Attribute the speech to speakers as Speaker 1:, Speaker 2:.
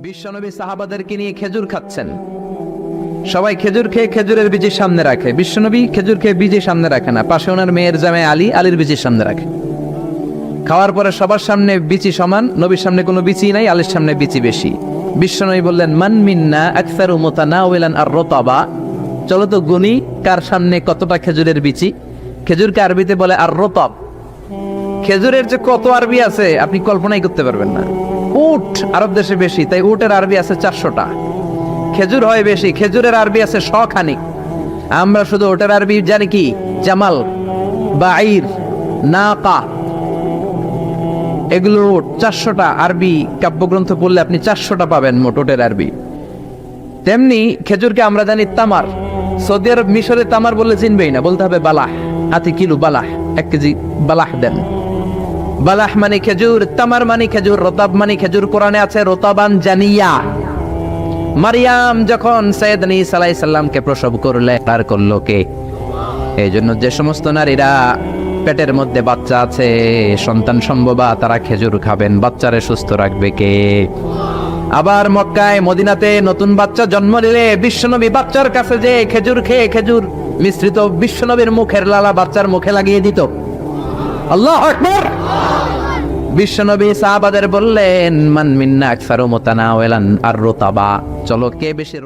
Speaker 1: বিশ্বনবী সাহাবাদেরকে নিয়ে খেজুর খাচ্ছেন। সবাই খেজুর খেয়ে খেজুরের বীজের সামনে রাখে, বিশ্বনবী খেজুর খেয়ে বীজের সামনে রাখে না, পাশে ওনার মেয়ের জামাই আলী আলীর বীজের সামনে রাখে। খাওয়ার পরে সবার সামনে বিচি সমান, নবীর সামনে কোনো বিচি নাই, আলীর সামনে বিচি বেশি। বিশ্বনবী বললেন, মান মিন্না আকসারু মুতানাওয়ালান আর-রতাবা, চলো তো গুনি কার সামনে কতটা খেজুরের বিচি। খেজুরকে আরবিতে বলে আর-রতাব। খেজুরের যে কত আরবি আছে আপনি কল্পনাই করতে পারবেন না। উট আরব দেশে বেশি, তাই উটের আরবি আছে 400টা। খেজুর হয় বেশি, খেজুরের আরবি আছে 100 খানিক। আমরা শুধু ওটার আরবি জানি কি, জামাল, বাঈর, নাকা, এগুলো 400টা আরবি কাব্যগ্রন্থ পড়লে আপনি 400টা পাবেন মোট ওটের আরবি। তেমনি খেজুরকে আমরা জানি তামার। সৌদি আরব মিশরে তামার বললে চিনবেই না, বলতে হবে বালাহ। আতি কিলো বালাহ, 1 কেজি বালাহ দেন। বালাহ মানে খেজুর, তামার মানে খেজুর, রতাব মানে খেজুর। কোরআনে আছে রতাবান জানিয়া। মারিয়াম যখন সৈয়দনা ঈসা আলাইহিস সালামকে প্রসব করলে, তার করলো কে? এই জন্য যে সমস্ত নারীরা পেটের মধ্যে বাচ্চা আছে, সন্তান সম্ভবা, তারা খেজুর খাবেন। বাচ্চারে সুস্থ রাখবে কে? আবার মক্কায় মদিনাতে নতুন বাচ্চা জন্ম নিলে বিশ্বনবী বাচ্চার কাছে যে খেজুর খেয়ে খেজুর মিশ্রিত বিশ্বনবীর মুখের লালা বাচ্চার মুখে লাগিয়ে দিত। আল্লাহু আকবার। বিশ্বনবী সাহাবাদের বললেন, মান মিন্না আকসারু মুতানাওয়ালান আর-রতাবা, চলো কে বেশি